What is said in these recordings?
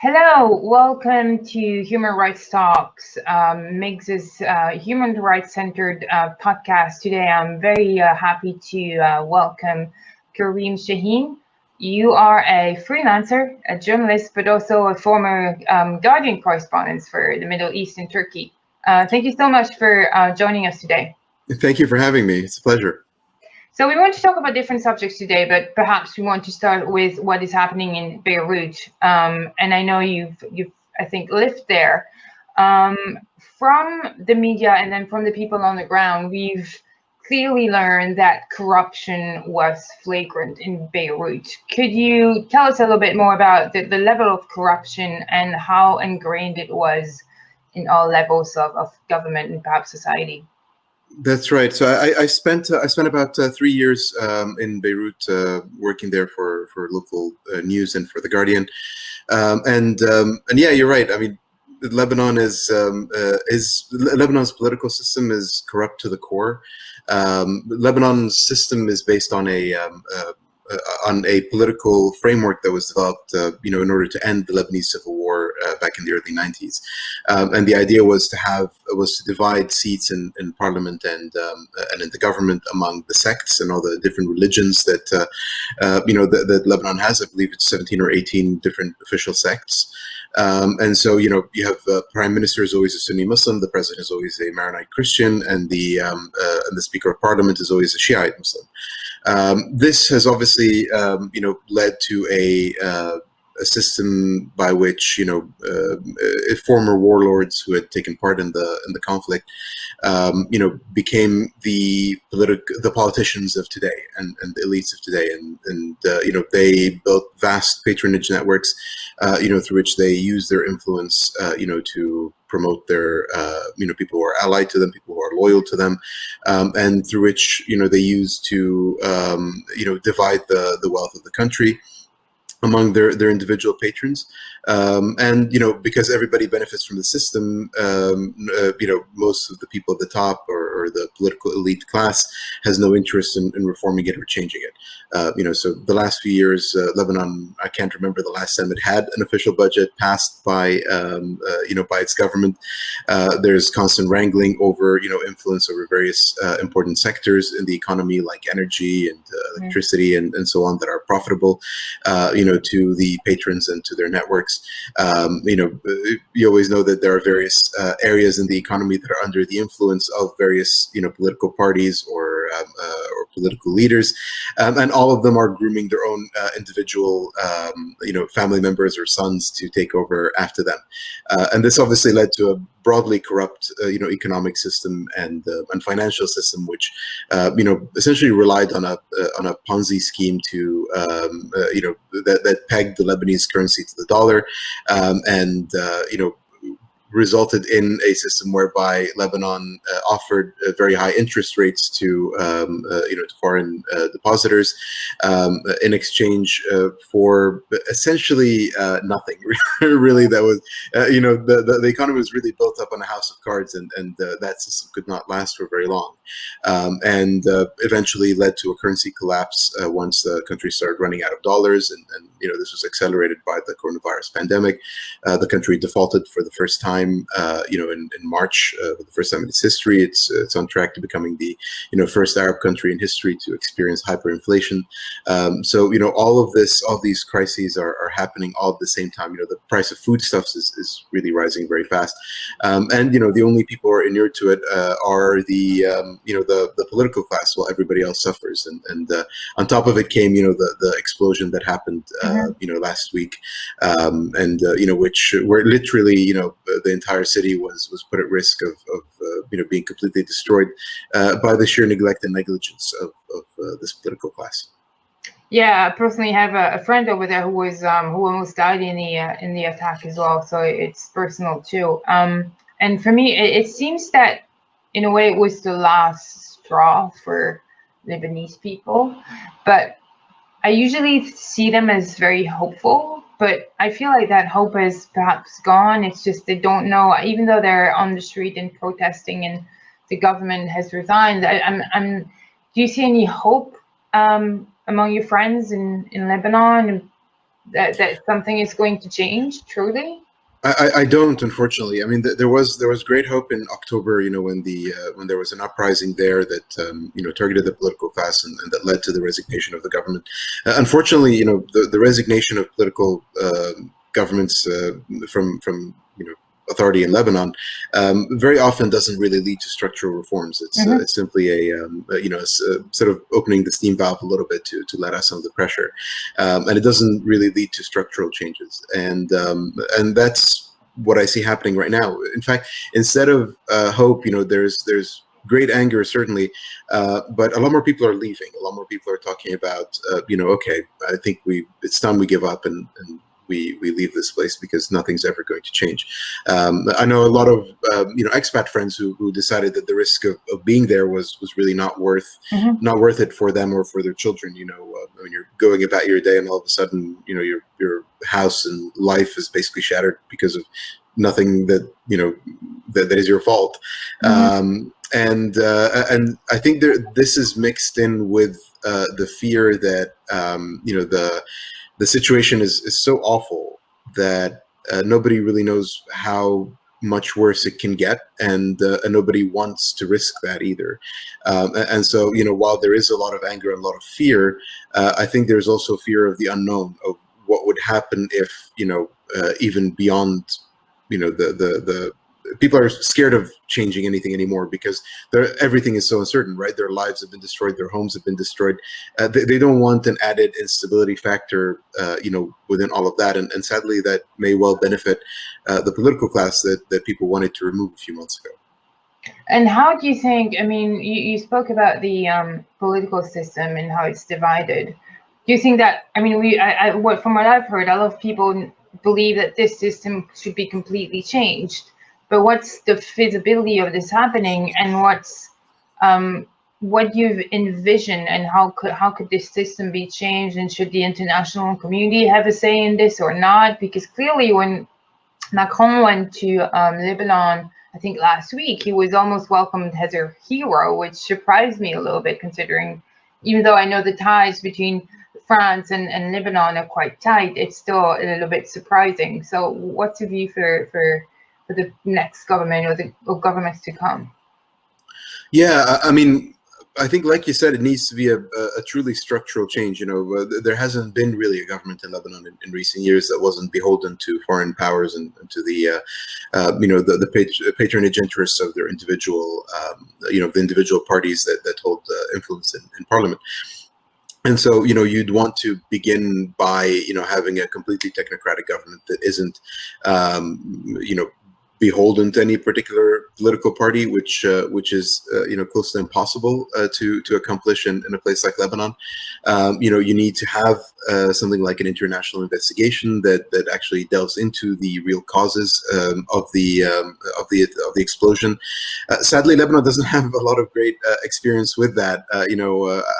Hello, welcome to Human Rights Talks, Miggs's human rights centered podcast. Today, I'm very happy to welcome Kareem Shaheen. You are a freelancer, a journalist, but also a former Guardian correspondent for the Middle East and Turkey. Thank you so much for joining us today. Thank you for having me. It's a pleasure. So we want to talk about different subjects today, but perhaps we want to start with what is happening in Beirut. And I know you've I think lived there. From the media and then from the people on the ground, we've clearly learned that corruption was flagrant in Beirut. Could you tell us a little bit more about the level of corruption and how ingrained it was in all levels of government and perhaps society? That's right. So I spent about 3 years in Beirut, working there for local news and for the Guardian, and yeah, you're right. I mean, Lebanon's political system is corrupt to the core. Lebanon's system is based on a political framework that was developed, in order to end the Lebanese civil war back in the early 90s, and the idea was to divide seats in parliament and in the government among the sects and all the different religions that that Lebanon has. I believe it's 17 or 18 different official sects. And so, you have prime minister is always a Sunni Muslim, the president is always a Maronite Christian, and the speaker of parliament is always a Shiite Muslim. This has obviously, led to a system by which former warlords who had taken part in the conflict, became the politicians of today and the elites of today, and they built vast patronage networks, through which they use their influence, to promote their people who are allied to them, people who are loyal to them, and through which they use to divide the wealth of the country among their individual patrons, and because everybody benefits from the system, most of the people at the top or the political elite class has no interest in reforming it or changing it. So the last few years, Lebanon, I can't remember the last time it had an official budget passed by by its government. There's constant wrangling over influence over various important sectors in the economy, like energy and electricity and so on, that are profitable to the patrons and to their networks. You always know that there are various areas in the economy that are under the influence of various political parties or political leaders, and all of them are grooming their own individual family members or sons to take over after them, and this obviously led to a broadly corrupt economic system and financial system, which essentially relied on a Ponzi scheme to that pegged the Lebanese currency to the dollar, and resulted in a system whereby Lebanon offered very high interest rates to foreign depositors in exchange for essentially nothing. Really, that was the economy was really built up on a house of cards, and that system could not last for very long, and eventually led to a currency collapse once the country started running out of dollars, and this was accelerated by the coronavirus pandemic. The country defaulted for the first time. In March, for the first time in its history. It's on track to becoming the first Arab country in history to experience hyperinflation. So all these crises are happening all at the same time. The price of foodstuffs is really rising very fast, and the only people who are inured to it are the political class, while everybody else suffers. And on top of it came the explosion that happened last week, and where literally the entire city was put at risk of being completely destroyed by the sheer neglect and negligence of this political class. Yeah, I personally have a friend over there who almost died in the attack as well. So it's personal too. And for me, it seems that in a way it was the last straw for Lebanese people, but I usually see them as very hopeful. But I feel like that hope is perhaps gone. It's just they don't know, even though they're on the street and protesting and the government has resigned. Do you see any hope among your friends in Lebanon? that something is going to change truly? I don't, unfortunately. I mean, there was great hope in October, when there was an uprising there that targeted the political class and that led to the resignation of the government. Unfortunately, the resignation of political governments from authority in Lebanon very often doesn't really lead to structural reforms. It's simply a sort of opening the steam valve a little bit to let out some of the pressure, and it doesn't really lead to structural changes. And that's what I see happening right now. In fact, instead of hope, there's great anger, certainly, but a lot more people are leaving. A lot more people are talking about, okay, I think it's time we give up and we leave this place because nothing's ever going to change. I know a lot of expat friends who decided that the risk of being there was really not worth it for them or for their children. When you're going about your day and all of a sudden your house and life is basically shattered because of nothing that that is your fault. And I think this is mixed in with the fear that the situation is so awful that nobody really knows how much worse it can get, and nobody wants to risk that either. And so, while there is a lot of anger and a lot of fear, I think there's also fear of the unknown, of what would happen if, even beyond, the people are scared of changing anything anymore because everything is so uncertain, right? Their lives have been destroyed, their homes have been destroyed. They don't want an added instability factor, within all of that. And sadly, that may well benefit the political class that people wanted to remove a few months ago. And how do you think, I mean, you spoke about the political system and how it's divided. Do you think that, I mean, from what I've heard, a lot of people believe that this system should be completely changed. But what's the feasibility of this happening, and what's what you've envisioned, and how could this system be changed, and should the international community have a say in this or not? Because clearly, when Macron went to Lebanon, I think last week, he was almost welcomed as a hero, which surprised me a little bit, considering, even though I know the ties between France and Lebanon are quite tight, it's still a little bit surprising. So what's your view for the next government or governments to come? Yeah, I mean, I think, like you said, it needs to be a truly structural change. There hasn't been really a government in Lebanon in recent years that wasn't beholden to foreign powers and to the patronage interests of their individual, the individual parties that hold influence in parliament. And so, you'd want to begin by, having a completely technocratic government that isn't, beholden to any particular political party, which is close to impossible to accomplish in a place like Lebanon. You need to have something like an international investigation that actually delves into the real causes of the explosion. Sadly, Lebanon doesn't have a lot of great experience with that. I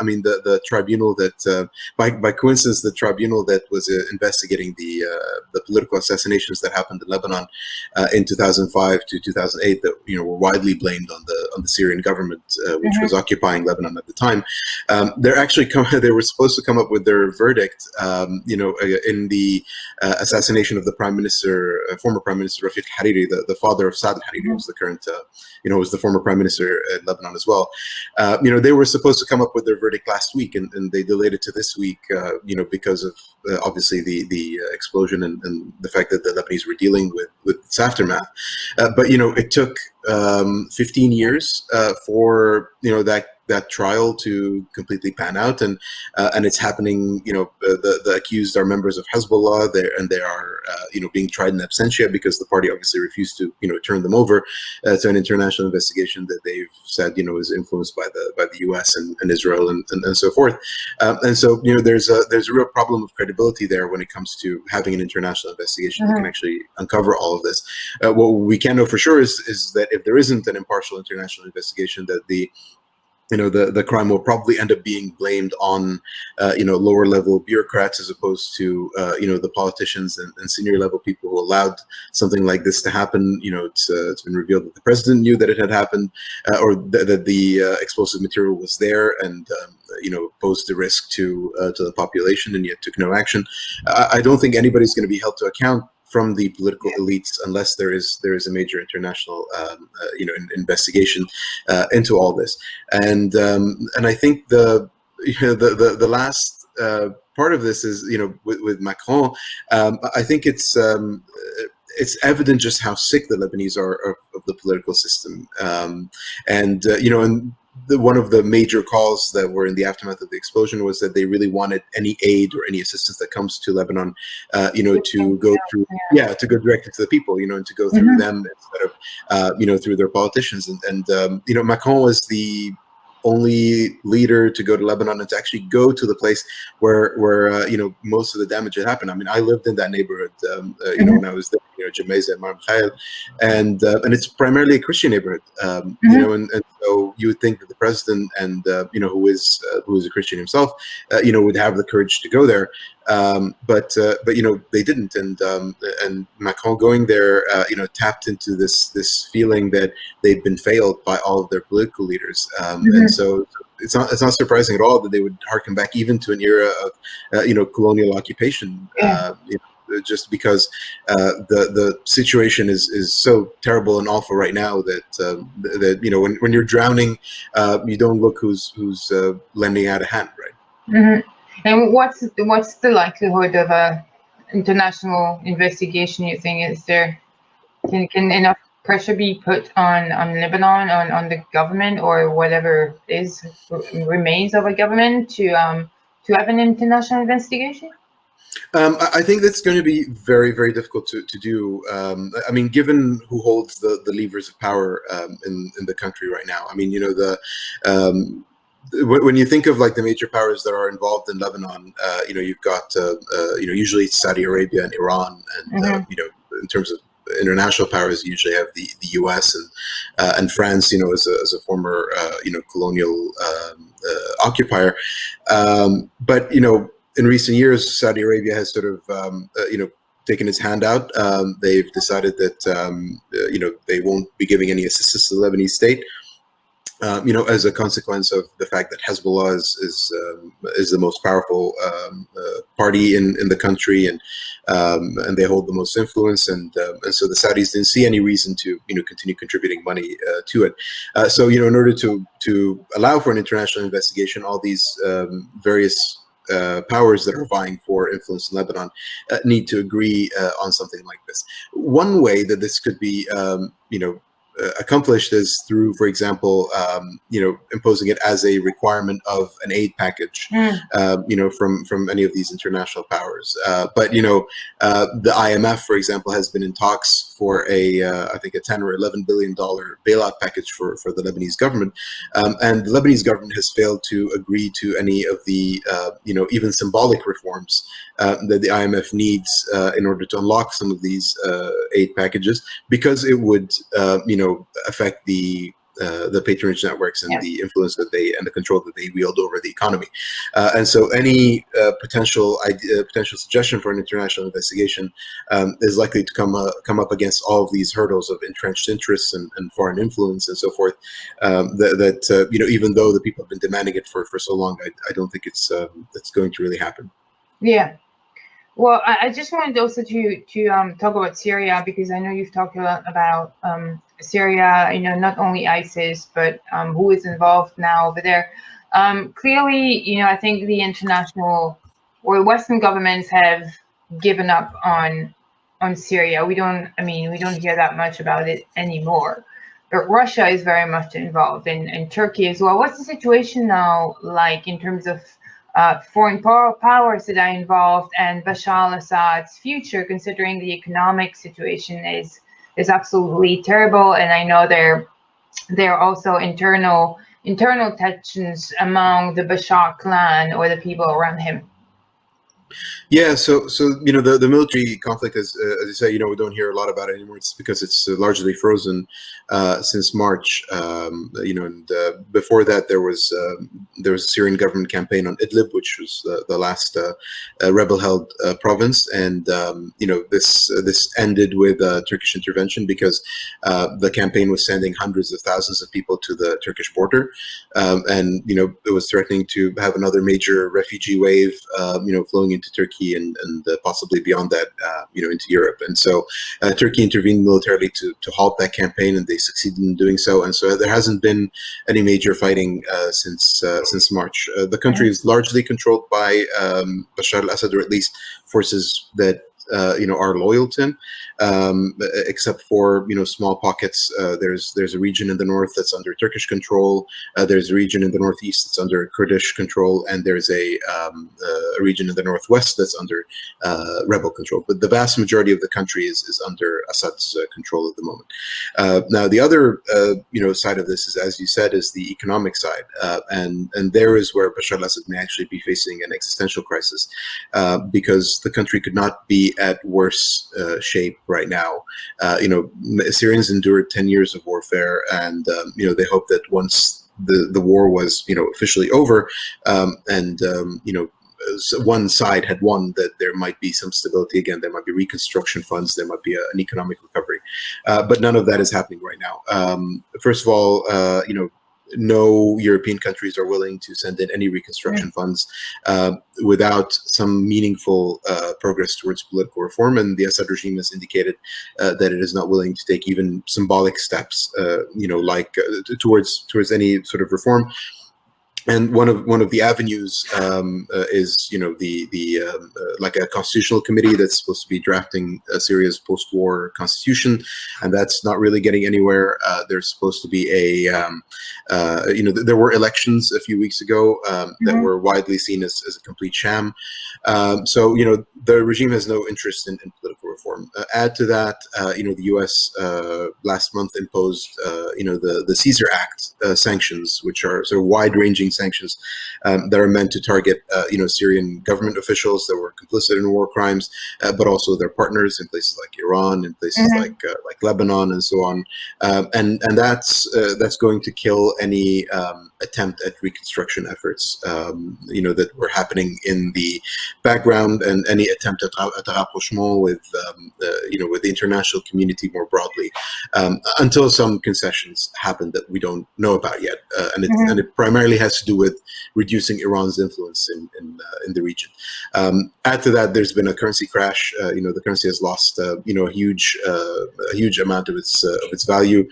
mean, the tribunal that, by coincidence, the tribunal that was investigating the political assassinations that happened in Lebanon in 2005 to 2008 that were widely blamed on the Syrian government, which was occupying Lebanon at the time. They were supposed to come up with their verdict, in the assassination of the former Prime Minister Rafiq Hariri, the father of Saad Hariri, who's the current, was the former Prime Minister in Lebanon as well. They were supposed to come up with their verdict last week, and they delayed it to this week, because of obviously the explosion and the fact that the Lebanese were dealing with its aftermath. But it took 15 years for that trial to completely pan out, and it's happening. The accused are members of Hezbollah. They are being tried in absentia because the party obviously refused to turn them over to an international investigation that they've said is influenced by the U.S. and Israel and so forth. And so there's a real problem of credibility there when it comes to having an international investigation that can actually uncover all of this. What we can know for sure is that if there isn't an impartial international investigation, that the the crime will probably end up being blamed on, lower level bureaucrats as opposed to, the politicians and senior level people who allowed something like this to happen. It's been revealed that the president knew that it had happened, or that the explosive material was there, and posed a risk to the population, and yet took no action. I don't think anybody's going to be held to account from the political elites unless there is a major international investigation into all this. And I think the last part of this is, with Macron, I think it's evident just how sick the Lebanese are of the political system, and one of the major calls that were in the aftermath of the explosion was that they really wanted any aid or any assistance that comes to Lebanon, to go through, to go directly to the people, and to go through them instead of, through their politicians. And Macron was the only leader to go to Lebanon and to actually go to the place where most of the damage had happened. I mean, I lived in that neighborhood, when I was there, Jamaiza and Mar Mikhail, and it's primarily a Christian neighborhood, and so you would think that the president and who is a Christian himself, would have the courage to go there, but they didn't, and Macron going there, tapped into this feeling that they'd been failed by all of their political leaders, and so it's not surprising at all that they would harken back even to an era of colonial occupation. Just because the situation is so terrible and awful right now that when you're drowning, you don't look who's lending out a hand, right? And what's the likelihood of a international investigation? You think can enough pressure be put on Lebanon, on the government or whatever remains of a government to have an international investigation? I think that's going to be very, very difficult to do. I mean, given who holds the levers of power in the country right now. I mean, when you think of like the major powers that are involved in Lebanon, you've got usually Saudi Arabia and Iran, and in terms of international powers, you usually have the U.S. and France, as a former colonial occupier, but in recent years, Saudi Arabia has sort of, taken its hand out. They've decided that, they won't be giving any assistance to the Lebanese state, as a consequence of the fact that Hezbollah is the most powerful party in the country, and they hold the most influence, and so the Saudis didn't see any reason to continue contributing money to it. So in order to allow for an international investigation, all these various powers that are vying for influence in Lebanon need to agree on something like this. One way that this could be, accomplished is through, for example, imposing it as a requirement of an aid package, from any of these international powers. But the IMF, for example, has been in talks for I think a 10 or $11 billion bailout package for the Lebanese government, and the Lebanese government has failed to agree to any of the even symbolic reforms that the IMF needs in order to unlock some of these aid packages, because it would affect the patronage networks and the influence that and the control that they wield over the economy. And so any potential suggestion for an international investigation is likely to come up against all of these hurdles of entrenched interests and foreign influence and so forth, that even though the people have been demanding it for so long, I don't think it's going to really happen. Yeah. Well, I just wanted also to talk about Syria, because I know you've talked a lot about Syria, not only ISIS, but who is involved now over there. Clearly, I think the international or Western governments have given up on Syria. We don't hear that much about it anymore. But Russia is very much involved, and Turkey as well. What's the situation now like in terms of foreign powers that are involved and Bashar al-Assad's future, considering the economic situation is absolutely terrible? And I know there are also internal tensions among the Bashar clan or the people around him. Yeah, so the military conflict, as you say, we don't hear a lot about it anymore. It's because it's largely frozen since March. And before that, there was a Syrian government campaign on Idlib, which was the last rebel-held province, and this ended with Turkish intervention because the campaign was sending hundreds of thousands of people to the Turkish border, and it was threatening to have another major refugee wave, flowing into Turkey and possibly beyond that, into Europe. And so Turkey intervened militarily to halt that campaign, and they succeeded in doing so. And so there hasn't been any major fighting since March. The country is largely controlled by Bashar al-Assad, or at least forces that are loyal to him, except for small pockets. There's a region in the north that's under Turkish control. There's a region in the northeast that's under Kurdish control, and there's a region in the northwest that's under rebel control. But the vast majority of the country is under Assad's control at the moment. Now, the other side of this is, as you said, is the economic side, and there is where Bashar al-Assad may actually be facing an existential crisis, because the country could not be at worse shape right now. Syrians endured 10 years of warfare, and they hope that once the war was officially over, and one side had won, that there might be some stability again. There might be reconstruction funds. There might be an economic recovery, but none of that is happening right now. First of all, no European countries are willing to send in any reconstruction funds without some meaningful progress towards political reform. And the Assad regime has indicated that it is not willing to take even symbolic steps, towards any sort of reform. And one of the avenues is like a constitutional committee that's supposed to be drafting Syria's post-war constitution, and that's not really getting anywhere. There's supposed to be there were elections a few weeks ago that were widely seen as a complete sham. So the regime has no interest in political reform. Add to that, the U.S. Last month imposed the Caesar Act sanctions, which are sort of wide-ranging sanctions that are meant to target Syrian government officials that were complicit in war crimes, but also their partners in places like Iran, in places like Lebanon, and so on. And that's going to kill any attempt at reconstruction efforts that were happening in the background, and any attempt at rapprochement with the international community more broadly, until some concessions happen that we don't know about yet, and it primarily has to do with reducing Iran's influence in the region. Add to that, there's been a currency crash. The currency has lost a huge amount of its value,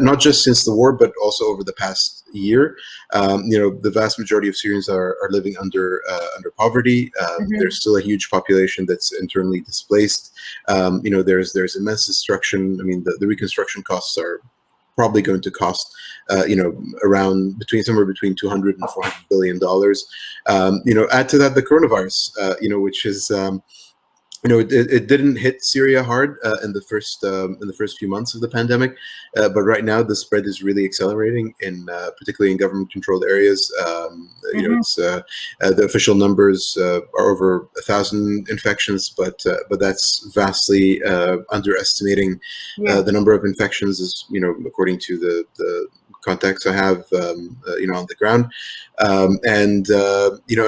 not just since the war, but also over the past year. The vast majority of Syrians are living under poverty. There's still a huge population that's internally displaced. There's immense destruction. I mean, the reconstruction costs are probably going to cost somewhere between $200 and $400 billion. Add to that the coronavirus, which is it didn't hit Syria hard in the first few months of the pandemic, but right now the spread is really accelerating, particularly in government-controlled areas. It's the official numbers are over 1,000 infections, but that's vastly underestimating the number of infections, according to the contacts I have, on the ground, and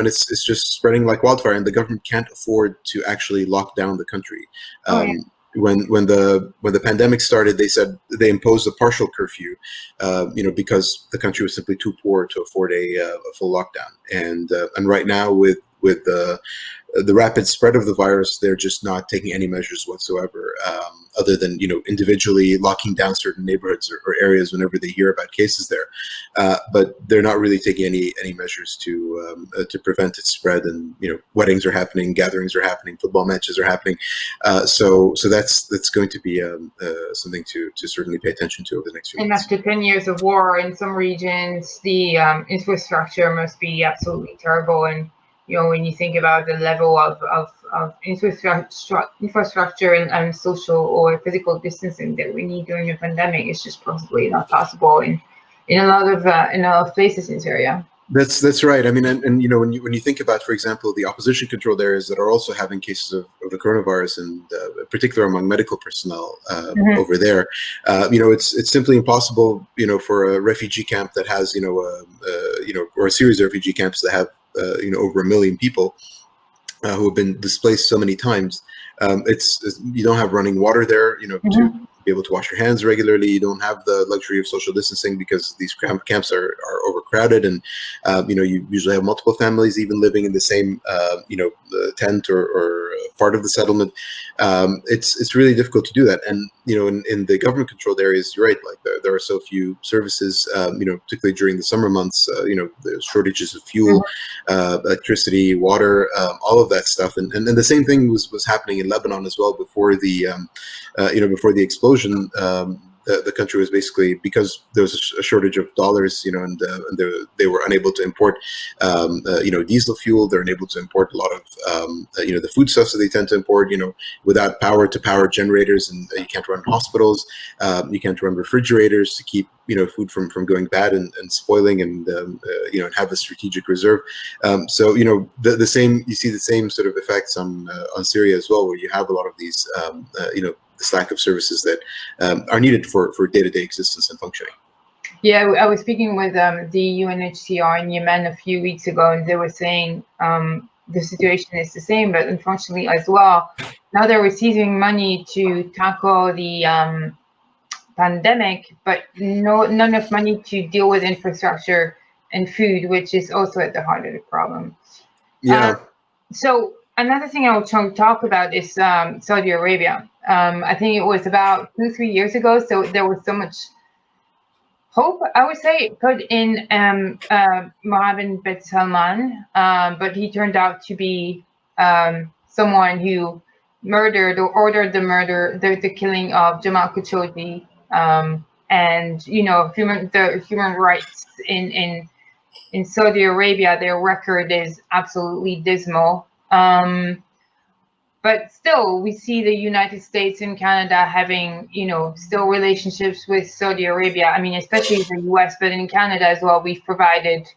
it's just spreading like wildfire, and the government can't afford to actually lock down the country. When the pandemic started, they said they imposed a partial curfew, because the country was simply too poor to afford a full lockdown, and right now with the rapid spread of the virus, they're just not taking any measures whatsoever, other than individually locking down certain neighborhoods or areas whenever they hear about cases there. But they're not really taking any measures to prevent its spread. And weddings are happening, gatherings are happening, football matches are happening. So that's going to be something to certainly pay attention to over the next few months. And after 10 years of war in some regions, the infrastructure must be absolutely terrible. And when you think about the level of infrastructure and social or physical distancing that we need during the pandemic, it's just possibly not possible in a lot of places in Syria. That's right. I mean, and when you think about, for example, the opposition-controlled areas that are also having cases of the coronavirus, and in particular among medical personnel over there, it's simply impossible, for a refugee camp that has, or a series of refugee camps that have, over 1 million people who have been displaced so many times. You don't have running water there, to be able to wash your hands regularly. You don't have the luxury of social distancing because these camps are overcrowded, and you usually have multiple families even living in the same tent or part of the settlement. It's really difficult to do that, and in the government controlled areas, you're right. Like there are so few services, particularly during the summer months. There's shortages of fuel, electricity, water, all of that stuff, and the same thing was happening in Lebanon as well before the before the explosion. The country was basically, because there was a shortage of dollars, and they were unable to import, diesel fuel. They're unable to import a lot of, the foodstuffs that they tend to import, without power generators, and you can't run hospitals, you can't run refrigerators to keep, food from going bad and spoiling, and and have a strategic reserve. So the same, you see the same sort of effects on Syria as well, where you have a lot of these, this lack of services that are needed for day-to-day existence and functioning. Yeah, I was speaking with the UNHCR in Yemen a few weeks ago, and they were saying the situation is the same, but unfortunately as well, now they're receiving money to tackle the pandemic, but not enough money to deal with infrastructure and food, which is also at the heart of the problem. Yeah. So another thing I was trying to talk about is Saudi Arabia. I think it was about 2-3 years ago. So there was so much hope, I would say, put in Mohammed bin Salman, but he turned out to be someone who murdered or ordered the killing of Jamal Khashoggi, and the human rights in Saudi Arabia, their record is absolutely dismal. But still, we see the United States and Canada having, still relationships with Saudi Arabia. I mean, especially the US, but in Canada as well, we've provided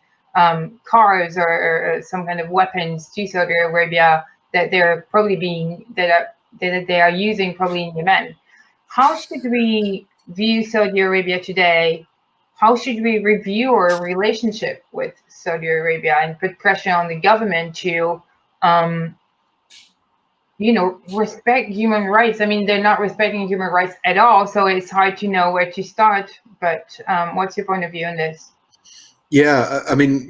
cars or some kind of weapons to Saudi Arabia that they're probably that they are using probably in Yemen. How should we view Saudi Arabia today? How should we review our relationship with Saudi Arabia and put pressure on the government to, respect human rights? I mean, they're not respecting human rights at all, so it's hard to know where to start. But what's your point of view on this? Yeah, I mean,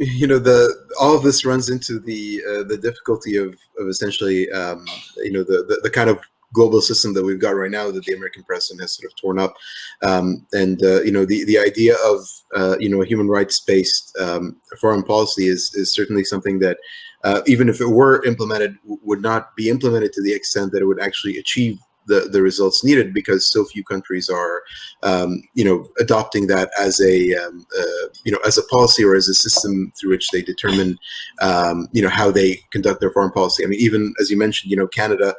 all of this runs into the difficulty of essentially, the kind of global system that we've got right now that the American president has sort of torn up, and the idea of a human rights based foreign policy is certainly something that even if it were implemented, would not be implemented to the extent that it would actually achieve the results needed, because so few countries are adopting that as a policy or as a system through which they determine how they conduct their foreign policy. I mean, even as you mentioned, Canada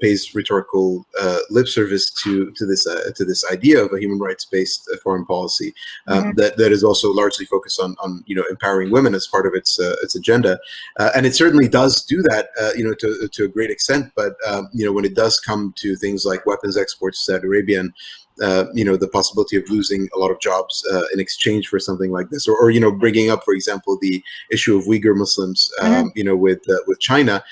pays rhetorical lip service to this idea of a human rights based foreign policy that is also largely focused on empowering women as part of its agenda, and it certainly does do that to a great extent. But when it does come to things like weapons exports to Saudi Arabia, and the possibility of losing a lot of jobs in exchange for something like this, or bringing up, for example, the issue of Uyghur Muslims, with China,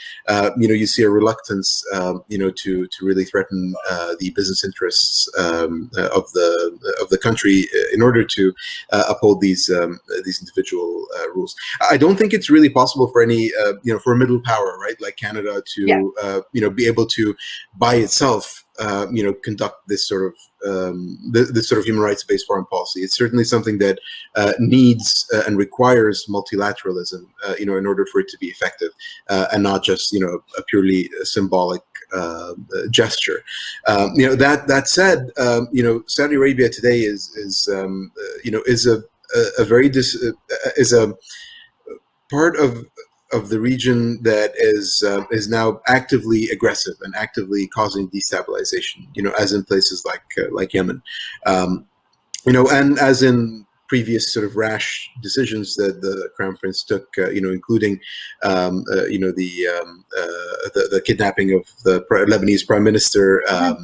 you see a reluctance, to really threaten the business interests of the country in order to uphold these individual rules. I don't think it's really possible for any for a middle power, right, like Canada, to be able to by itself conduct this sort of human rights based foreign policy. It's certainly something that needs and requires multilateralism, in order for it to be effective, and not just a purely symbolic gesture. That said, Saudi Arabia today is a part of the region that is now actively aggressive and actively causing destabilization, as in places like Yemen, and as in previous sort of rash decisions that the Crown Prince took, including, the kidnapping of the Lebanese Prime Minister, a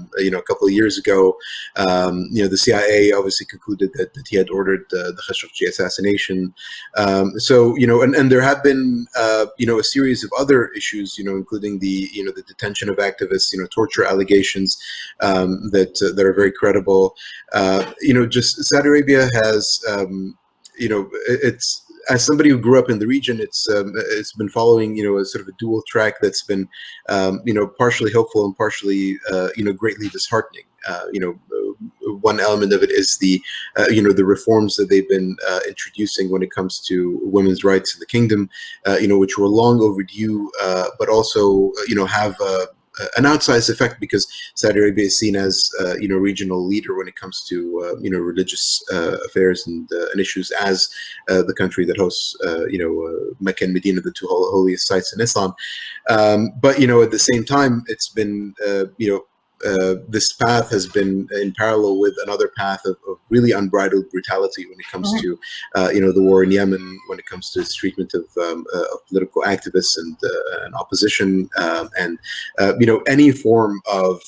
couple of years ago. The CIA obviously concluded that he had ordered the Khashoggi assassination. And there have been, a series of other issues, including the detention of activists, torture allegations that are very credible. Just Saudi Arabia has, it's, as somebody who grew up in the region, it's been following, a sort of a dual track that's been, partially hopeful and partially, greatly disheartening. One element of it is the reforms that they've been introducing when it comes to women's rights in the kingdom, which were long overdue, but also, have an outsized effect because Saudi Arabia is seen as regional leader when it comes to religious affairs and issues, as the country that hosts Mecca and Medina, the two holiest sites in Islam. But at the same time, it's been this path has been in parallel with another path of really unbridled brutality when it comes to the war in Yemen, when it comes to its treatment of political activists and opposition, and any form of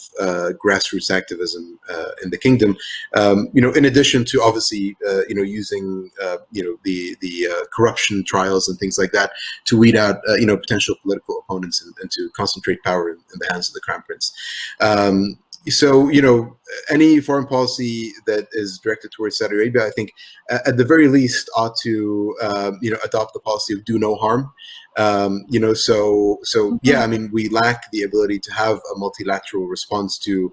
grassroots activism in the kingdom. In addition to obviously using the corruption trials and things like that to weed out potential political opponents and to concentrate power in the hands of the Crown Prince. So, any foreign policy that is directed towards Saudi Arabia, I think, at the very least, ought to, adopt the policy of do no harm. Yeah, I mean, we lack the ability to have a multilateral response to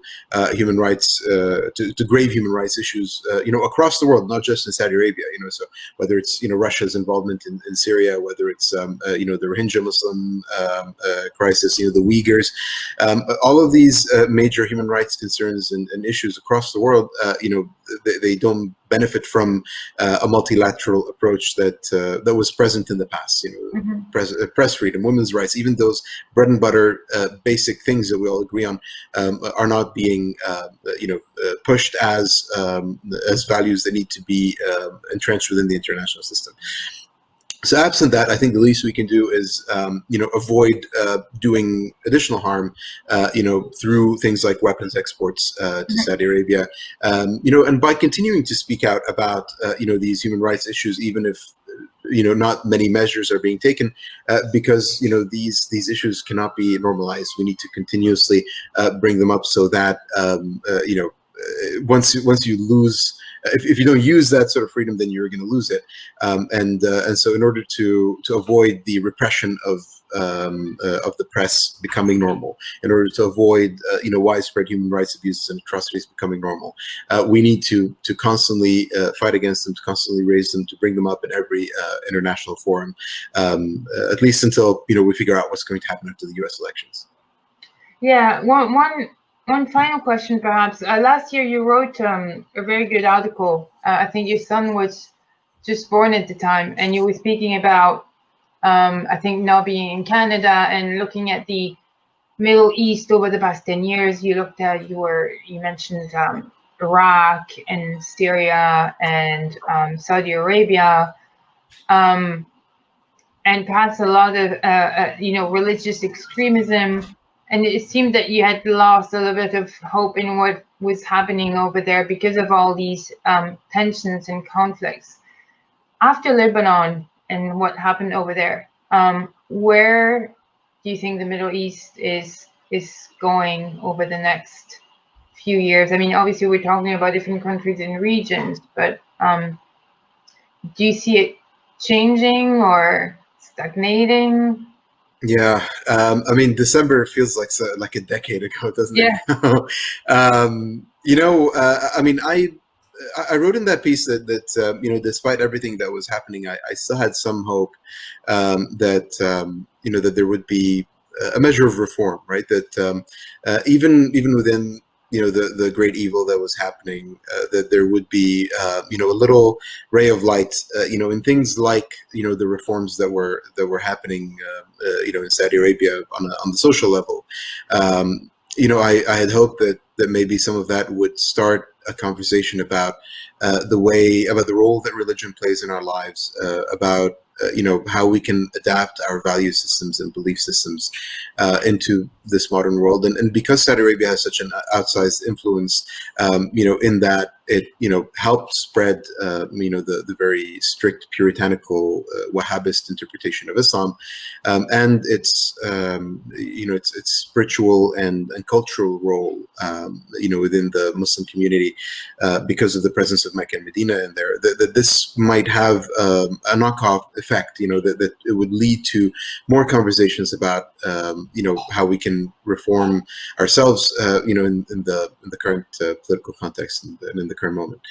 human rights, to grave human rights issues, across the world, not just in Saudi Arabia. So whether it's Russia's involvement in Syria, whether it's the Rohingya Muslim crisis, the Uyghurs, all of these major human rights concerns and issues across the world, they don't benefit from a multilateral approach that was present in the past. Press freedom, women's rights, even those bread and butter basic things that we all agree on, are not being pushed as values that need to be entrenched within the international system. So absent that, I think the least we can do is, avoid doing additional harm, through things like weapons exports to Saudi Arabia, and by continuing to speak out about, these human rights issues, even if, not many measures are being taken, because, these issues cannot be normalized. We need to continuously bring them up so that, once you lose, if you don't use that sort of freedom, then you're going to lose it. And so, in order to avoid the repression of the press becoming normal, in order to avoid widespread human rights abuses and atrocities becoming normal, we need to constantly fight against them, to constantly raise them, to bring them up in every international forum, at least until we figure out what's going to happen after the U.S. elections. Yeah, one final question, perhaps. Last year, you wrote a very good article. I think your son was just born at the time, and you were speaking about, I think, now being in Canada and looking at the Middle East over the past 10 years. You mentioned Iraq and Syria and Saudi Arabia, and perhaps a lot of religious extremism. And it seemed that you had lost a little bit of hope in what was happening over there because of all these tensions and conflicts. After Lebanon and what happened over there, where do you think the Middle East is going over the next few years? I mean, obviously we're talking about different countries and regions, but do you see it changing or stagnating? Yeah, I mean, December feels like a decade ago, doesn't it? I mean, I wrote in that piece that despite everything that was happening, I still had some hope that that there would be a measure of reform, right? That even within the great evil that was happening, that there would be a little ray of light, in things like the reforms that were happening, in Saudi Arabia on the social level. I had hoped that that maybe some of that would start a conversation about the role that religion plays in our lives, about how we can adapt our value systems and belief systems into this modern world. And because Saudi Arabia has such an outsized influence, in that it, helped spread, the very strict puritanical Wahhabist interpretation of Islam, and its spiritual and cultural role, within the Muslim community, because of the presence of Mecca and Medina in there. That this might have a knockoff effect, that it would lead to more conversations about, how we can reform ourselves, in the current political context and in the current moment.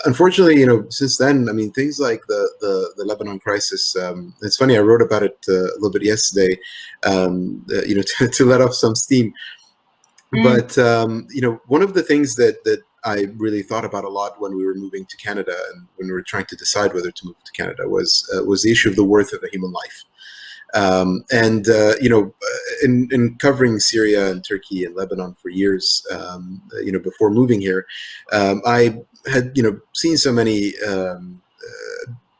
Unfortunately, since then, I mean, things like the Lebanon crisis. It's funny, I wrote about it a little bit yesterday, to let off some steam. But one of the things that I really thought about a lot when we were moving to Canada and when we were trying to decide whether to move to Canada was the issue of the worth of a human life. In covering Syria and Turkey and Lebanon for years, before moving here, I had, seen so many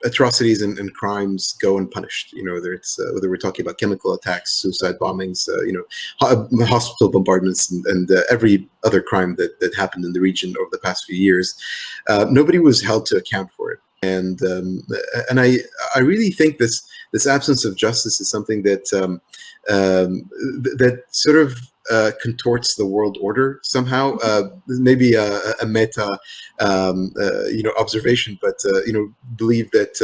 atrocities and crimes go unpunished. Whether we're talking about chemical attacks, suicide bombings, hospital bombardments, and every other crime that happened in the region over the past few years, nobody was held to account for it. And I really think this absence of justice is something that that sort of contorts the world order somehow. Maybe a meta observation, but believe that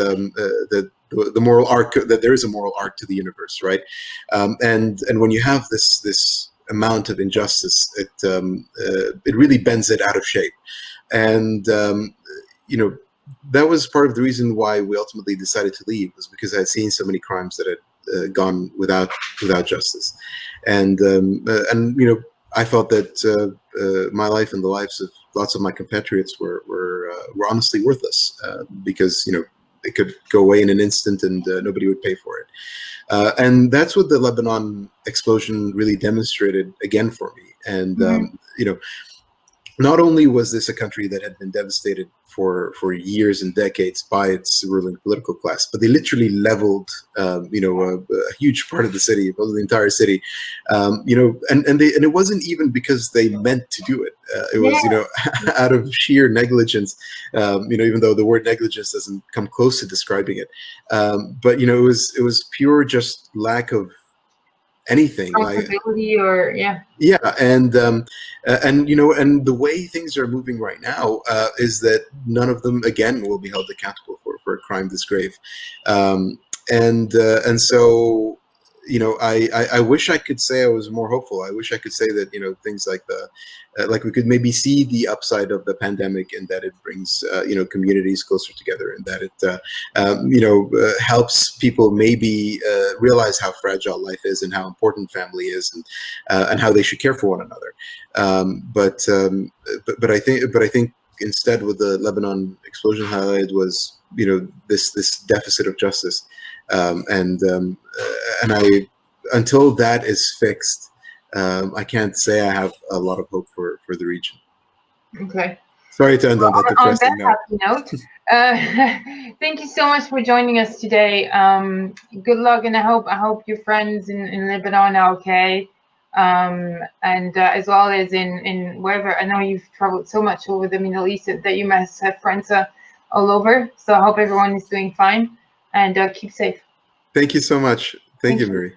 that the moral arc, that there is a moral arc to the universe, right? And when you have this amount of injustice, it really bends it out of shape. And that was part of the reason why we ultimately decided to leave, was because I had seen so many crimes that had gone without justice, and I felt that my life and the lives of lots of my compatriots were honestly worthless, because it could go away in an instant and nobody would pay for it. And that's what the Lebanon explosion really demonstrated again for me. And not only was this a country that had been devastated for years and decades by its ruling political class, but they literally leveled, a huge part of the city, well, the entire city, and it wasn't even because they meant to do it. It was, out of sheer negligence, even though the word negligence doesn't come close to describing it. But it was pure just lack of anything, and the way things are moving right now is that none of them again will be held accountable for a crime this grave, and so I wish I could say I was more hopeful. I wish I could say that things like like we could maybe see the upside of the pandemic, and that it brings communities closer together, and that it helps people maybe realize how fragile life is and how important family is, and how they should care for one another. But I think instead, what the Lebanon explosion highlighted was this deficit of justice, and I, until that is fixed, I can't say I have a lot of hope for the region. Okay. Sorry to end on that depressing note. Thank you so much for joining us today. Good luck, and I hope your friends in Lebanon are okay, and as well as in wherever. I know you've traveled so much over the Middle East that you must have friends all over. So I hope everyone is doing fine, and keep safe. Thank you so much. Thank you, Marie.